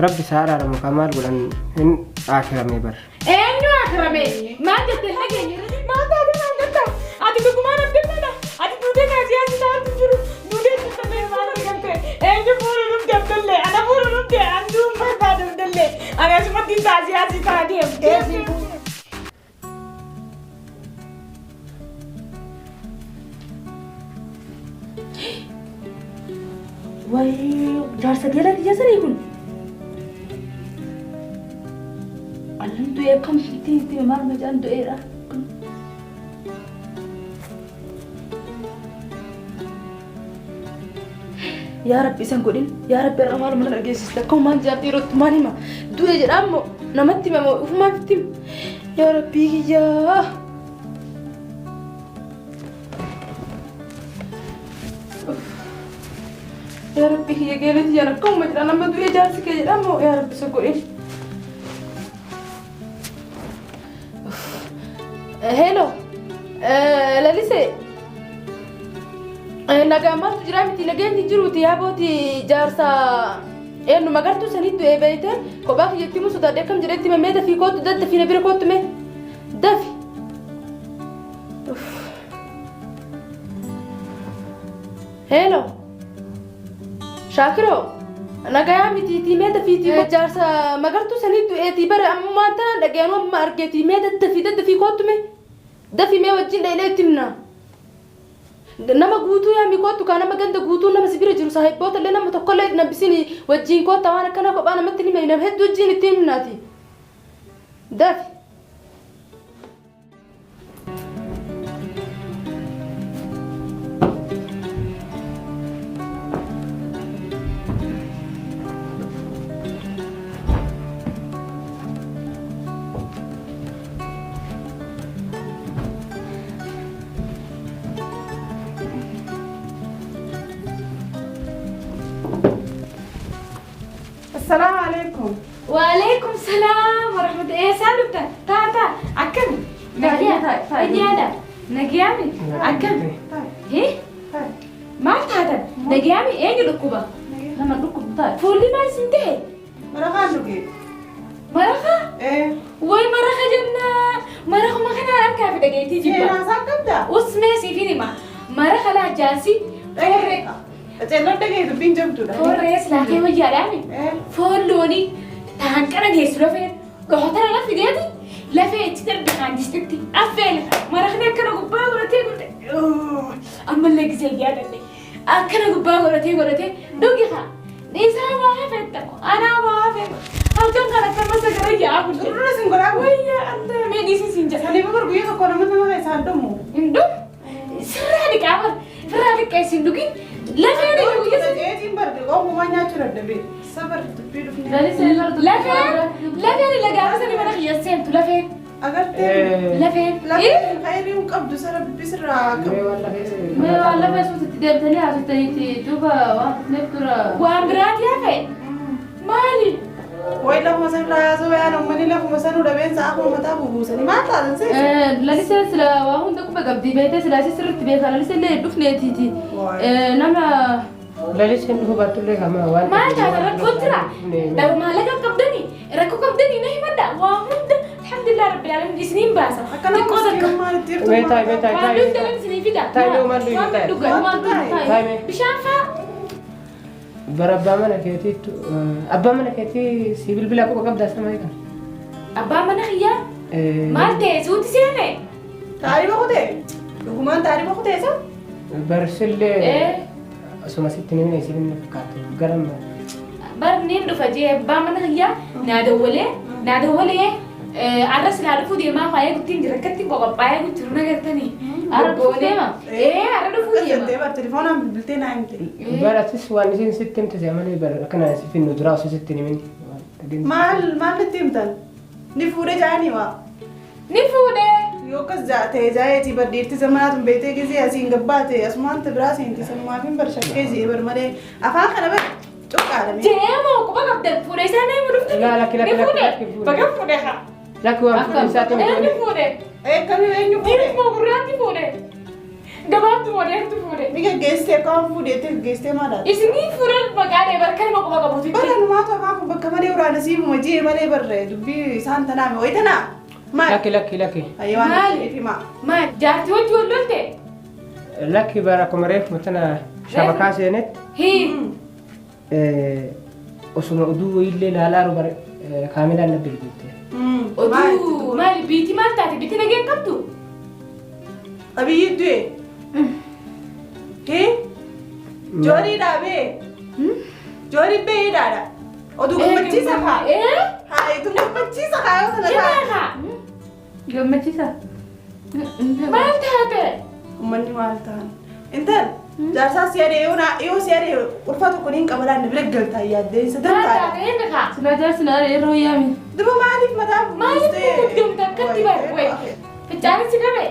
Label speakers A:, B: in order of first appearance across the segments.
A: ربي سارة مكمل قولن إن آخرمي بر
B: أينو آخرمي ما تتلقى ما تعرف ما نبتة أنت بكم أنا بدنا أنت بدنا نجيان سار تجرو بدنا تتلقى ما نقدر أينو بورو نبتة بدلة أنا بورو نبتة عندهم ما بعد بدلة أنا اسمه دين تاجيان سار ديم واي جالسة ديالك يا سريكون أنتو يا كم تي مار مجان دو إيرا يا ربي سنقولين يا ربي الرمال من الجيس لكم ما جابتي رت ماني ما دو يجر أمو نمتي ما وما فتم يا ربي يا ربي هي قالت يا ركوم مجرى أنا ما دو يجالسك يجر أمو يا ربي سنقولين هلو لاليسي نجامات جرامتي نجاني جروتي يا بوتي جارسا إنه ما قرتو سنيد إيه بيته كوباك يتيمو سودا دكم جريتي ما ميدا في كوت دد في نبير كوت مه دفي هلو شاكرو نجامتي تي ميدا في تي جارسا ما قرتو سنيد إيه تبر أما أنت نجانو ما أرجعتي ميدا دد في كوت مه دفي ما وجين ليلة تمنا nama guutuu yaami kootu kana maganda guutuu nama sibira jiru saahiboota illee nama tokko illee nabisini wajjin koota waan akkana kophaa namatti ni meeyna hedduu wajjin itti himnaati dafi
C: السلام عليكم.
B: وعليكم السلام ورحمة الله. إيه سالفة تا أكم نجيا نجيا نجيامي أكم هي ما تهدر نجيامي إيه الركوبة لما الركوب طيب فولي ما سنتهي
C: مرخا نجي
B: مرخا
C: إيه
B: وي مرخا جنة مرخا ما خنا أركب في دقيقتي
C: إيه
B: جبا
C: أنا ساكتة
B: واسمه سيفيني ما مرخا لا جالسي
C: إيه أجلنا دقيقة بين جبتو ده
B: فوريس لكن وجالامي فولوني تهانكنا جيس لفين قهتنا لفي ديتي لفين تقدر بخاندستي أفعل مرخنا كنا قبا ورتي قلت أما اللي جزي جادا لي كنا قبا ورتي دوقي خا نيسا ما حفتك أنا ما حفت هالجن كنا كنا سكري يا أقول
C: تقولنا سنقول
B: ويا أنت ما نيسي سنجا
C: سالي بقول بيجي كنا مثل ما يساعدمو
B: إندم سرادك عمر فرادك كيسين دوقي لفين
C: جيتين برد قوم ما ناتشر الدبي صبر تبيدو في
B: لفين اللي قاعد أسني من أخي يسين لفين
C: أقرت
B: لفين
C: لفين خير يوم قبض سر بسرعة
D: ما والله بس تدبتني عشان تيجي دوبا واحد نفكر
B: وأمرات يا فين مالي
C: وإلا مثلا رازو أنا مني لكم مثلا ودبين ساعة متى بوسني ما تعرف سيس
D: لا لسه سلا وهم دكوا بقبضي بيته سلا سر تبيه لا لسه اللي دفني تيجي نما
A: لا ليش إنه بطل كمان وان
B: ما تعرف كترة لو ما لقى قبضني ركوا قبضني نهي مدة وهم الحمد لله رب العالمين سنين باسا
C: أكلم كوسك ما نطير
A: تاي
B: وعندهم دلم سنين في ده
A: تاي لو ما لو تاي
B: بشانفا
A: بربا منا كيتي أبا منا كيتي سيبل بلا كوكا قبضة سماي كان
B: أبا من خيا مالتي سوتي سينه
C: تعرف أخوته لقمان تعرف أخوته سا
A: برسل
B: إيه
A: سما ستني من يصير نفكات قرم
B: برنين دفجي أبا من خيا نادولة عرس العرفو دي ما خايا قلتين جركتي بقبايا قلت رنا قلتني
D: عرفوني
B: إيه عرفو دي
C: أنت بالتليفون عم بلتين عندي
A: براتس وانسين ستم تزامني بر كنا في الندرة ستني مني
C: ما نتيمتن نفورة جاني ما
B: نفوده
C: يوكس جاته جايتي بديرتي زمانات بيتي كذي أسين قباتي أسمان تبراسي أنت سماكين برشكة زي برمرة أفان خنا بس شوك عالمي
B: جيمو كم قبضت فوده سنة مرفتني
A: لا
B: نفوده بقى فوده ها
A: لك وان ساتم
B: نفوده
C: إيه كم يوم
B: ديرت
C: يفورة
B: ما قرأت فوده
D: gabaabtu modeertu fuudhe.
C: Ni geessee kaan fuudheetti geessee maadhaa?
D: Isinii fuudhan maqaadhee barkan maquma qabuuti.
C: Bara numaatu afaan bakka malee waraana siifuma jee malee barree dubbii isaan tanaame wayitanaa.
A: Lakki lakki lakki.
C: Ayyawaan
D: Maali?
C: ta'eef himaa.
D: Maal jaartii wajji wal lolte?
A: Lakki bara akkuma reefu tana shabakaa seenetti
D: Hii.
A: osuma oduu illee ilaalaa bara kaamilaan na bilbilte.
D: Oduu maali biitii maal taate biitii nageen qabdu?
C: Abiyyi du'e. Joorii dhaabee. Joorii beeyidhaadha. Oduu gammachiisa haa. Haa eetu gammachiisa haa yoo sana haa.
D: Jabaa gammachiisa. Maal taate?
C: Uummanni maal ta'an. Intal jaarsaa siyaadee yoo siyaadee ulfaatu kuniin qabalaan na bira galtaa yaaddee isa
D: Maal
C: dantaadha.
D: taate eenyu kaa? Sinaa jaarsi naa yeroo yaami.
C: Duba maaliif mataa
D: Maaliif guddoomta akkatti bare wayi? Fichaanis qabe?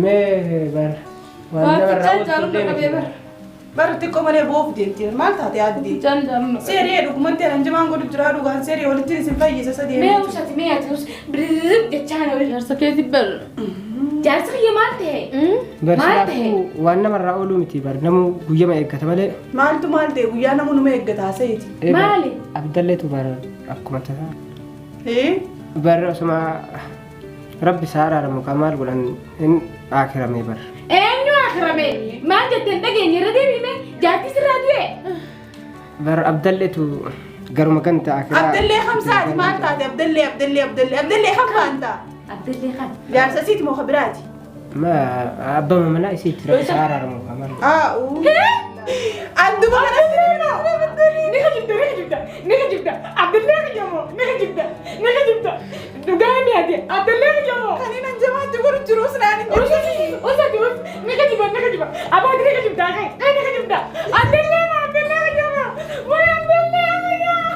A: Mee bara waan
D: Waan
A: namarraa
D: fichaan
A: ooltu
D: jaaludha
A: illee
D: qabee
A: miti.
D: bara.
C: Bara xiqqoo malee boofu deemtee maal taate yaaddee?
D: Fichaan jaaludha.
C: Seeree dhugumatti anjamaan godhu jira dhugaan seeree walitti isin fayyisa sadii.
D: Mee ushati mee ati birrrr jechaan oli. Jaarsa keetti bar. Jaarsa kiyya maal ta'e? Maal ta'e?
A: Barsiisaafuu waan namarraa ooluu miti bara namuu guyyama eeggata malee.
C: Maaltu maal ta'e guyyaa namuu numa eeggataa seeti.
D: Maali?
A: Abdalleetu bara akkuma tasaa.
C: Bara
A: osuma rabbi saaraadha muka maal godhan hin akirame bara.
D: Eenyu akirame? Maal jetteen dhageenye irra deebime? Jaartii sirraa du'e?
A: Bara abdalleetu garuma ganta akiraa.
C: Abdallee hamsaati maal taate Abdallee kam faanta.
D: Abdallee kan.
C: Jaarsa siiti moo kabiraati.
A: Ma abbama mana isiitti rabbi saaraadha muka maal.
C: Adduma kanatti
D: Ni ka jibda. Abdallee ka jamoo. Ni ka jibda. Dhugaa ni ati. Abdallee ka jamoo.
C: kaniin anjamaatti godhu jiru sinaan hin jiru.
D: Usati ni ka jibba. Abaati ni ka jibda kai. Ni ka jibda. Abdallee ka jamoo. Wai Abdallee ka jamoo.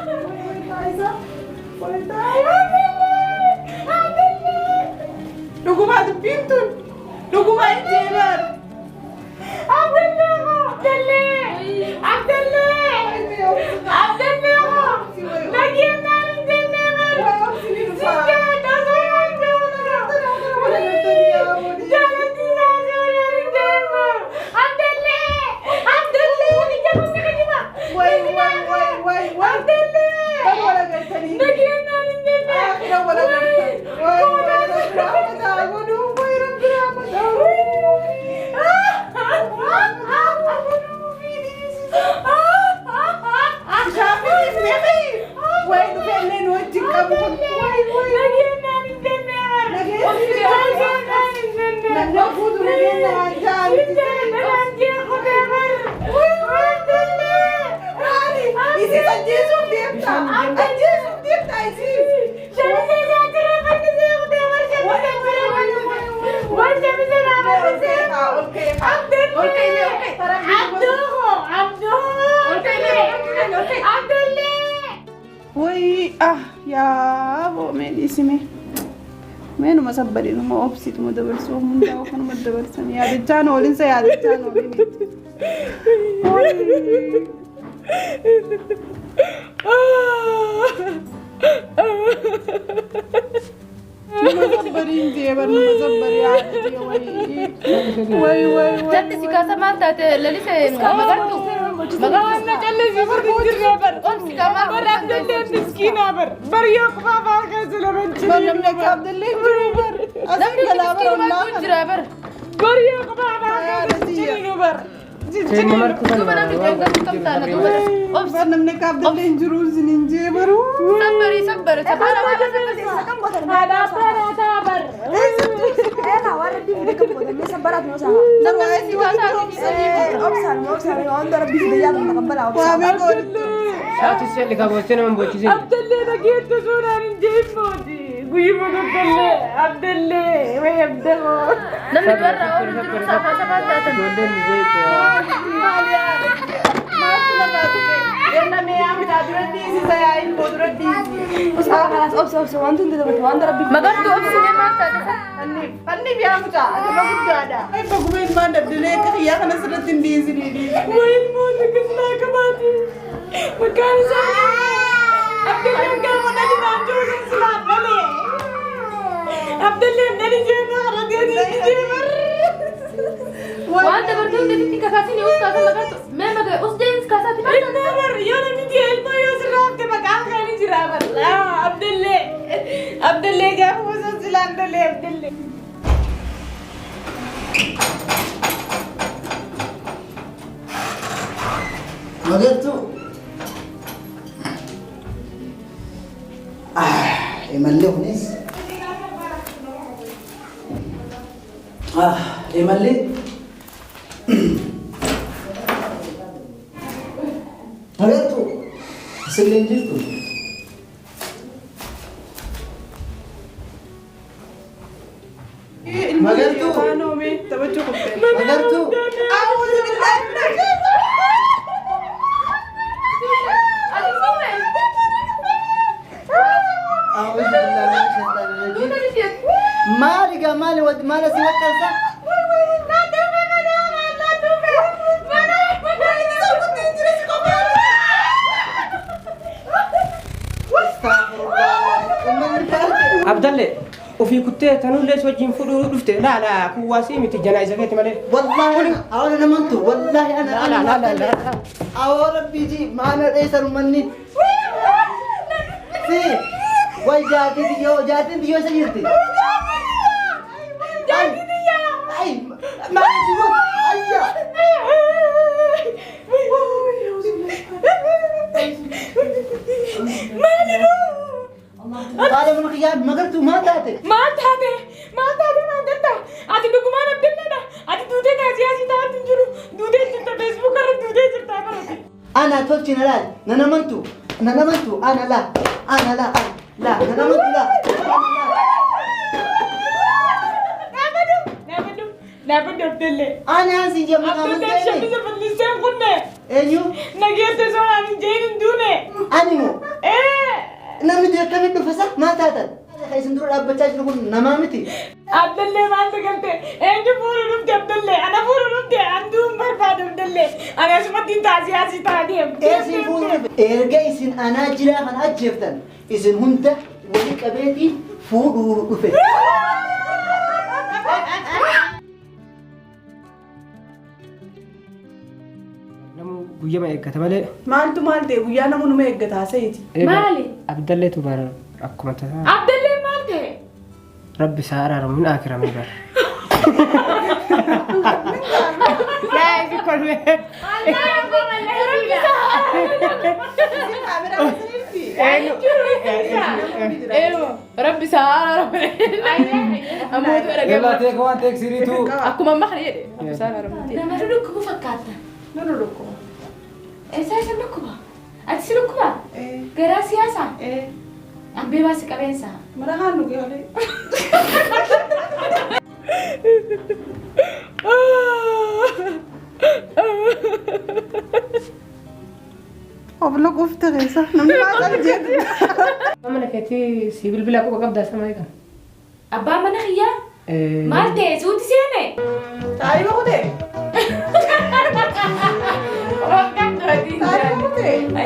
C: Dhugumaa dubbiin tun dhugumaa hin jeebar. Yaa boomee dhiisime. Meenuma sabbadinuma obsituma dabarsuu hundaa kanuma dabarsan yaadachaan oolinsa yaadachaan oolinitti. Numa sabbadiin jeebar numa sabbarii yaadachee wayii.
B: Jatti si kaasa maal taate lalisee magartu.
C: Magartu callisi barbuuti bar.
B: Omsi kamaa
C: Bar Abdallee miskiinaa bar. Bar yoo qofaa faa keessa lamanchi. Bar namni akka Abdallee jiru bar.
B: namni miskiin maal jira bar.
C: Bar yoo qofaa faa keessa jiru bar.
A: Seenni marti
B: Duuba namni deeggaru kam taana duuba obsi.
C: Bar namni akka Abdallee jiru sinin jee baru.
B: Sabbari sabara waan
A: Saati seelli kabootee nama boochisee.
C: Abdallee dhageettu suuraan hin jeemooti. Guyyuma Abdallee way Abdallee.
B: namni barra oolu jiru saafaa sabaa taatan.
A: Ijoolleen ni beektu.
C: Maaltu namaa tuqe? Ganna mee amitaa dura dhiisisa yaa ilmoo dura dhiisi. Usaa kanas obsa wanti hundi dabatu waan darabbi.
B: Magartuu obsinee maal taate kan?
C: Fanniif yaa mucaa adama guddaadha. Akka gubee ilmaan dabdilee akka xiyyaa kana sirratti hin dhiisinii dhiisi. Waa ilmoo takkasilaa qabaati. Maqaan isaa Abdallee gaafa dhali naannoo silaa dhalee. Abdallee dhali jeemaa haragee dhiisi jeemaa.
B: وانت برضو انت بدك كاسين يوسف كاسين مقرت ما مقر أصدقائي كاسات ما
D: النمر يونا ميدي الما يسراب تبقى خاني جرابر لا عبد الله جاب وصل عبد الله
E: مقرتو يملي ونيس يملي مقرتو سلم جلتو مقرتو مقرتو
C: أعوذ بالله من الشيطان.
E: أعوذ بالله من الشيطان الرجيم مالي مالي ود مالي سوى التلسة
A: عبد الله وفي كتة تنو ليش وجين فلو رفت لا كواسي مت جنازة كده مالي
E: والله أنا نمنتو والله أنا
A: لا
E: أو ربي جي ما أنا ليس مني سي وي جاتي ديو سيرتي أي ما أجيبه أيا هذا من خيال مقرتو ما تاتي
D: ما تاتي أتي دكمان عبد الله ده أتي دودة نازية تا تنجرو دودة جرتا فيسبوك كره دودة جرتا كره
E: أنا توجي نلال ننمنتو أنا لا ننمنتو
D: لا بدو عبد الله
E: أنا هسي جمع
D: عبد الله شبيه باللسان قلنا
E: أيوه
D: نجيت زمان عن جين دونه
E: أنيمو
D: إيه
E: namni akkamitti dhufasa maa taatan isin dura dhaabbachaa jiru kun namaa miti
D: عبد الله ما أنت قلت إنت فور رفت عبد الله أنا فور رفت عندهم برباد عبد الله أنا اسمه دين تعزياتي تعديهم
E: isin fuudhu erga isin anaa jiraa kan ajjeeftan isin hunda wali qabeetii fuudhuu dhufe
A: guyyaa ma eeggata malee
C: Maaltu maal ta'e guyyaa namoonni nama eeggataa seeti.
B: مالي
A: Abdalleetu bara akkuma tasaa
D: عبد الله ما أنت
A: rabbi isaa araaramu min akiramee bara
B: ايوه ربي سارة اموت
F: يلا تيك وان تيك سيريتو
B: اكو ما خلي ربي سارة
G: nama lukkubu fakkaata.
C: Nana lukku.
G: Eessaa isa lukkuba? Ati si lukkuba? Garaa siyaasaa? Ambee baasi qabeensaa?
C: Mara haan dhugee malee. Obla qofte keessa namni maal jedhu.
A: mana keetii si bilbila akka qabdaa sama eegan
G: Abbaa mana kiyyaa? Maal ta'e suuti seene?
C: Taa'ima kutee.
G: Wakkan dua
C: Taa'ima kutee.
G: dinda.